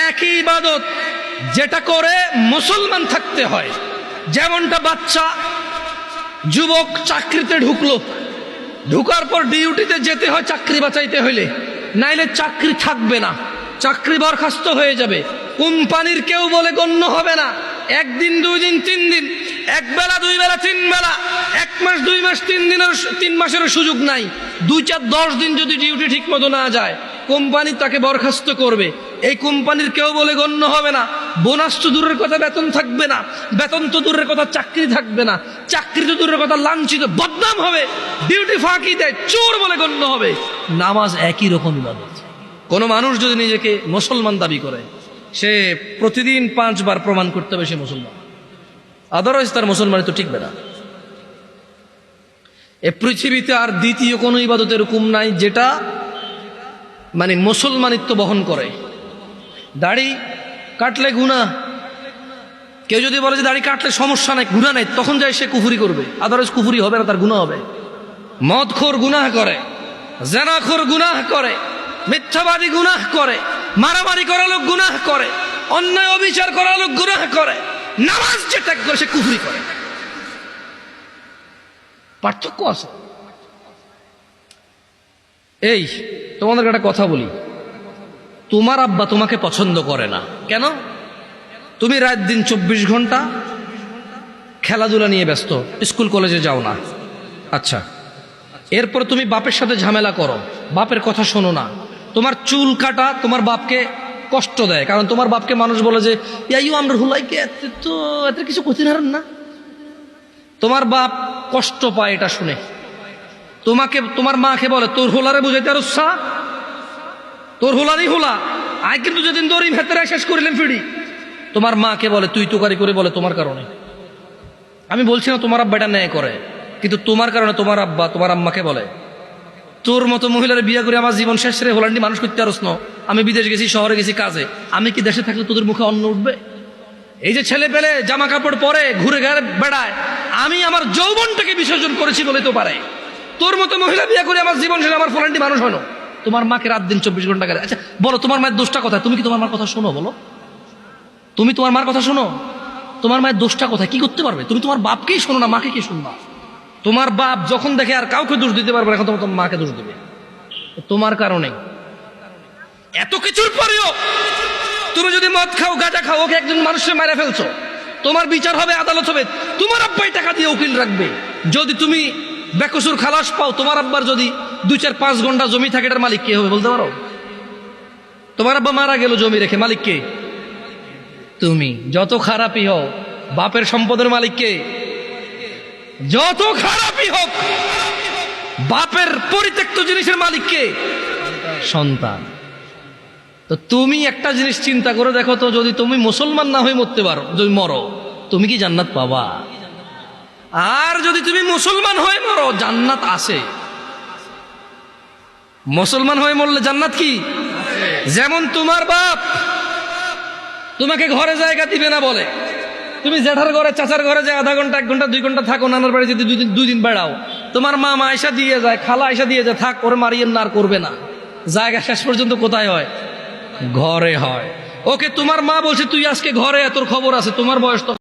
একই ইবাদত যেটা করে মুসলমান থাকতে হয়। যেমনটা বাচ্চা যুবক চাকরিতে ঢুকলো, ঢুকার পর ডিউটিতে যেতে হয় চাকরি বাঁচাইতে হইলে, নাইলে চাকরি থাকবে না, চাকরি বরখাস্ত হয়ে যাবে, কোম্পানির কেউ বলে গণ্য হবে না। একদিন, দুই দিন, তিন দিন, এক বেলা, দুই বেলা, তিন বেলা, এক মাস, দুই মাস, 3 মাসেরও সুযোগ নাই। 2, 4, 10 দিন যদি ডিউটি ঠিক মতো না যায়, কোম্পানি তাকে বরখাস্ত করবে। এই কোম্পানির কেউ বলে গণ্য হবে না। বোনাস তো দূরের কথা, বেতন থাকবে না, বেতন তো দূরের কথা, চাকরি থাকবে না, চাকরি তো দূরের কথা, লাঞ্ছিত, বদনাম হবে, ডিউটি ফাঁকি দেয়, চোর বলে গণ্য হবে। নামাজ একই রকম ইবাদত। কোনো মানুষ যদি নিজেকে মুসলমান দাবি করে, সে প্রতিদিন 5 বার প্রমাণ করতে হবে সে মুসলমান, আদারওয়াইজ তার মুসলমানি তো টিকবে না। এ পৃথিবীতে আর দ্বিতীয় কোনো ইবাদতের হুকুম নাই যেটা মানে মুসলমানিত্ব বহন করে। দাড়ি কাটলে গুনাহ, কেউ যদি বলে যে দাড়ি কাটলে সমস্যা নাই, গুনাহ নাই, তখন যায় সে কুফরি করবে, আদারওয়াইজ কুফরি হবে না, তার গুনাহ হবে। মদখোর গুনাহ করে, জেনাখোর গুনাহ করে, মিথ্যাবাদী গুনাহ করে, মারামারি করা লোক গুনাহ করে, অন্যায় অবিচার করা লোক গুনাহ করে, নামাজ যে ত্যাগ করে সে কুফরি করে। পার্থক্য আছে। এই তোমাদের একটা কথা বলি, তোমার আব্বা তোমাকে পছন্দ করে না কেন? তুমি রাত দিন 24 ঘন্টা খেলাধুলা নিয়ে ব্যস্ত, স্কুল কলেজে যাও না। আচ্ছা, এরপর তুমি বাপের সাথে ঝামেলা করো, বাপের কথা শোনো না। তোমার চুল কাটা তোমার বাপকে কষ্ট দেয়, কারণ তোমার বাপকে মানুষ বলে যে ইয়াইও আমরা হুলাইকে তো এত কিছু কঠিন হারেন না। তোমার বাপ কষ্ট পায় এটা শুনে। তোমাকে তোমার মাকে বলে তোর হোলারে বুঝাইতে আর উৎসাহ, তোর হোলারই হোলা আয়, কিন্তু যেদিন দড়ি ভেতরে শেষ করিলেন ফিরি। তোমার মাকে বলে তুই তুকারি করে, বলে তোমার কারণে। আমি বলছি না তোমার আব্বা এটা ন্যায় করে, কিন্তু তোমার কারণে তোমার আব্বা তোমার আম্মাকে বলে তোর মতো মহিলার বিয়ে করে আমার জীবন শেষ রে হোলান্ডি মানুষ করতে আরস ন। আমি বিদেশ গেছি, শহরে গেছি কাজে, আমি কি দেশে থাকলে তোদের মুখে অন্ন উঠবে? এই যে ছেলে পেলে জামা কাপড় পরে ঘুরে ঘাড়ে বেড়ায়, আমি আমার যৌবনটাকে বিসর্জন করেছি বলে তো পারে। তোর মতো মহিলা বিয়ে করে আমার জীবন শেষে আমার ফোলান্ডি মানুষ হলো। তোমার মাকে রাত দিন 24 ঘন্টা গেলে। আচ্ছা বলো, তোমার মায়ের দোষটা কোথায়? তুমি কি তোমার মার কথা শোনো? বলো, তুমি তোমার মার কথা শোনো? তোমার মায়ের দোষটা কোথায়? কি করতে পারবে? তুমি তোমার বাপকেই শোনো না, মাকে কি শুনবা? তোমার বাপ যখন দেখে আর কাউকে দোষ দিতে পারবে না, এখন তোমার মাকে দোষ দেবে। তোমার কারণে এত কিছুর পরেও তুমি যদি মদ খাও, গাঁজা খাও, ওকে একজন মানুষের মারা ফেলছো, তোমার বিচার হবে, আদালত হবে, তোমার আব্বাই টাকা দিয়ে উকিল রাখবে। যদি তুমি বেকসুর খালাস পাও, তোমার আব্বার যদি 2, 4, 5 ঘন্টা জমি থাকে, এটার মালিক কে হবে বলতে পারো? তোমার আব্বা মারা গেল জমি রেখে, মালিক কে? তুমি। যত খারাপই হও, বাপের সম্পদের মালিক কে? যত খারাপই হোক, বাপের পরিত্যক্ত জিনিসের মালিক কে? সন্তান। তো তুমি একটা জিনিস চিন্তা করে দেখো তো, যদি তুমি মুসলমান না হয়ে মরতে পারো, যদি মরো, তুমি কি জান্নাত পাবা? আর যদি তুমি মুসলমান হয়ে মরো, জান্নাত আছে। মুসলমান হয়ে মরলে জান্নাত কি? যেমন তোমার বাপ তোমাকে ঘরে জায়গা দিবে না বলে তুমি জেঠার ঘরে, চাচার ঘরে যে আধা ঘন্টা, 1 ঘন্টা, 2 ঘন্টা থাকো, নানার বাড়ি যদি 2 দিন বেড়াও, তোমার মা আয়সা দিয়ে যায়, খালা আয়সা দিয়ে যায়, থাক ওরে মারিয়েন না, আর করবে না। জায়গা শেষ পর্যন্ত কোথায় হয়? ঘরে হয়। ওকে তোমার মা বলছে তুই আজকে ঘরে, তোর খবর আছে, তোমার বয়স তো